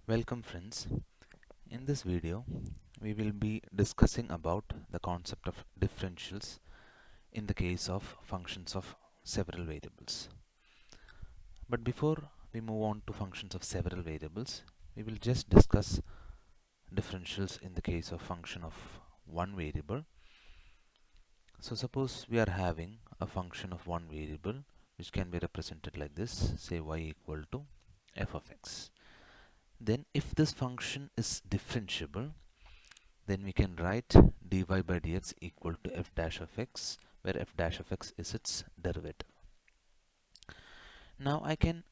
Welcome friends. In this video we will be discussing about the concept of differentials in the case of functions of several variables. But before we move on to functions of several variables, we will just discuss differentials in the case of function of one variable. So suppose we are having a function of one variable which can be represented like this, say y equal to f of x. Then if this function is differentiable, then we can write dy by dx equal to f dash of x, where f dash of x is its derivative. Now I can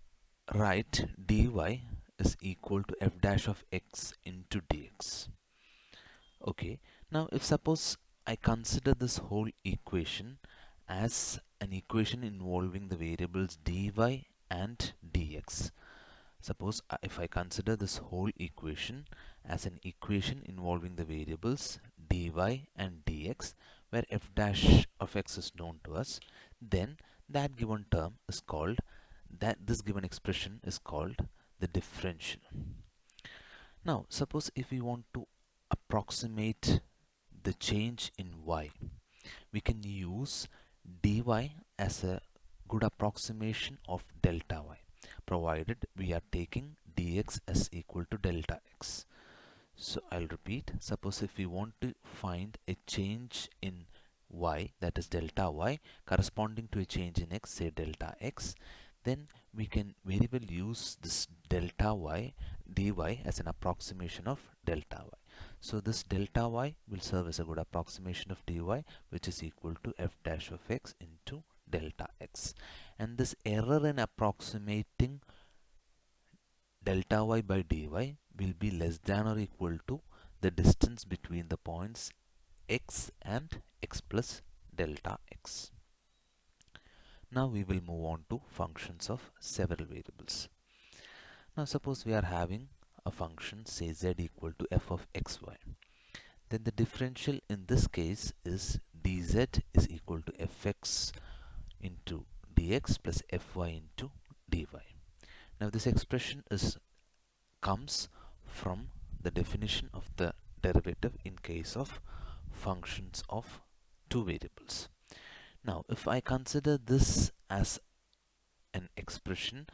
write dy is equal to f dash of x into dx. Okay, now if suppose I consider this whole equation as an equation involving the variables dy and dx. Suppose if I consider this whole equation as an equation involving the variables dy and dx, where f dash of x is known to us, then that given term is called, this given expression is called the differential. Now suppose if we want to approximate the change in y, we can use dy as a good approximation of delta y, provided we are taking dx as equal to delta x. So I'll repeat, suppose if we want to find a change in y, that is delta y, corresponding to a change in x, say delta x, then we can very well use this delta y dy as an approximation of delta y. So this delta y will serve as a good approximation of dy, which is equal to f dash of x into delta x. And this error in approximating delta y by dy will be less than or equal to the distance between the points x and x plus delta x. Now we will move on to functions of several variables. Now suppose we are having a function, say z equal to f of xy. Then the differential in this case is dz is equal to fx into dx plus fy into dy. Now this expression comes from the definition of the derivative in case of functions of two variables. Now if I consider this as an expression,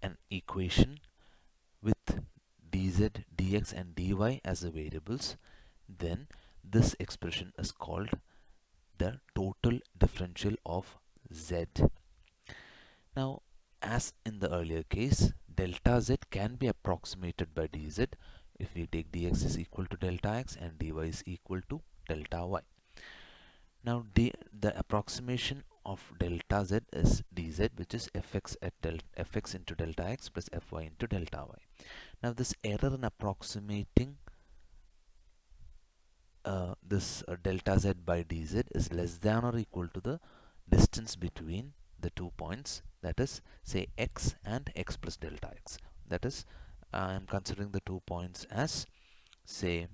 an equation with dz, dx and dy as the variables, then this expression is called the total differential of z. Now as in the earlier case, delta z can be approximated by dz if we take dx is equal to delta x and dy is equal to delta y. Now the approximation of delta z is dz, which is fx at fx into delta x plus fy into delta y. Now this error in approximating this delta z by dz is less than or equal to the distance between the 2 points, that is say x and x plus delta x. That is, I am considering the 2 points as say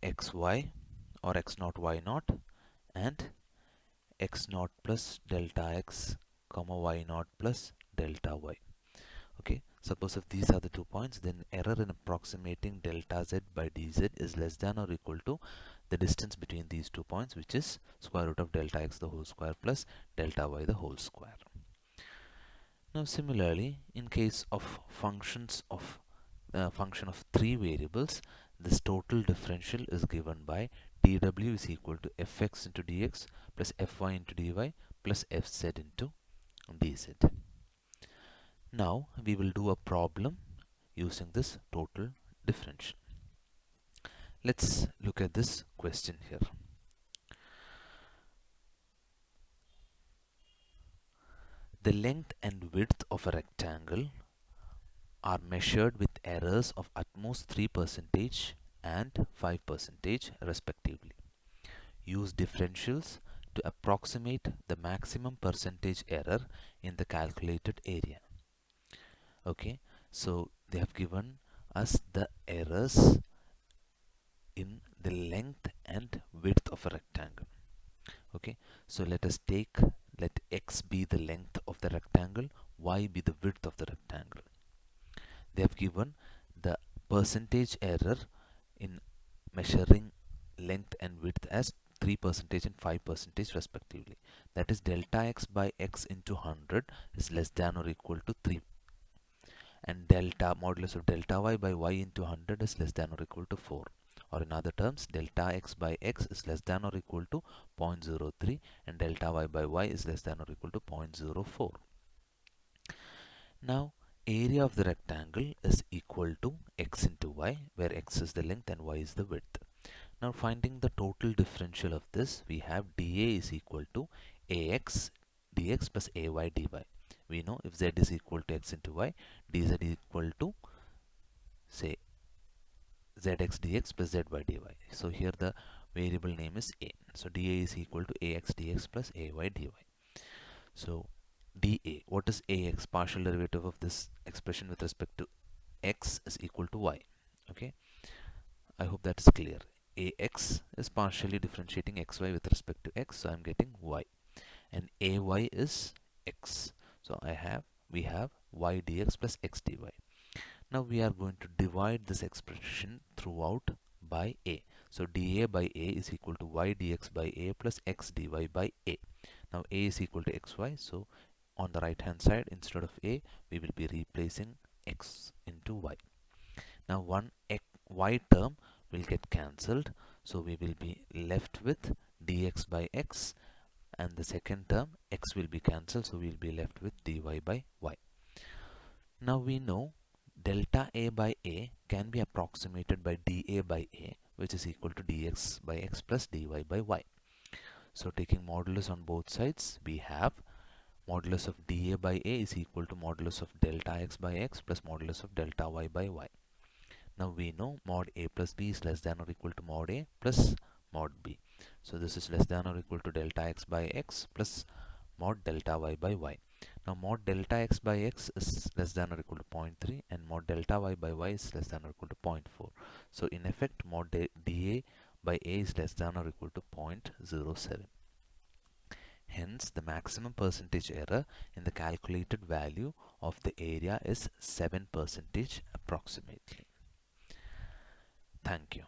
xy or x naught y naught and x naught plus delta x comma y naught plus delta y. Okay, suppose if these are the 2 points, then error in approximating delta z by dz is less than or equal to the distance between these 2 points, which is square root of delta x the whole square plus delta y the whole square. Now similarly, in case of functions of function of 3 variables, this total differential is given by dw is equal to fx into dx plus fy into dy plus fz into dz. Now we will do a problem using this total differential. Let's look at this question here. The length and width of a rectangle are measured with errors of at most 3% and 5% respectively. Use differentials to approximate the maximum percentage error in the calculated area. Okay, so they have given us the errors in the length and width of a rectangle. Okay, so let x be the length of the rectangle, y be the width of the rectangle. they have given the percentage error in measuring length and width as 3% and 5% respectively. That is, delta x by x into 100 is less than or equal to 3, and delta modulus of delta y by y into 100 is less than or equal to 4. Or in other terms, delta x by x is less than or equal to 0.03 and delta y by y is less than or equal to 0.04. Now, area of the rectangle is equal to x into y, where x is the length and y is the width. Now, finding the total differential of this, we have dA is equal to ax dx plus ay dy. We know if z is equal to x into y, dz is equal to, say, zx dx plus zy dy. So here the variable name is a. So dA is equal to ax dx plus ay dy. So dA, what is ax? Partial derivative of this expression with respect to x is equal to y. Okay, I hope that is clear. Ax is partially differentiating xy with respect to x, so I'm getting y, and ay is x. So we have y dx plus x dy. Now we are going to divide this expression throughout by a. So dA by a is equal to y dx by a plus x dy by a. Now a is equal to xy, so on the right hand side, instead of a, we will be replacing x into y. Now one y term will get cancelled, so we will be left with dx by x, and the second term x will be cancelled, so we will be left with dy by y. Now we know delta a by a can be approximated by dA by a, which is equal to dx by x plus dy by y. So taking modulus on both sides, we have modulus of dA by a is equal to modulus of delta x by x plus modulus of delta y by y. Now we know mod a plus b is less than or equal to mod a plus mod b. So this is less than or equal to delta x by x plus mod delta y by y. Now mod delta x by x is less than or equal to 0.3 and mod delta y by y is less than or equal to 0.4. So in effect, mod dA by a is less than or equal to 0.07. Hence, the maximum percentage error in the calculated value of the area is 7% approximately. Thank you.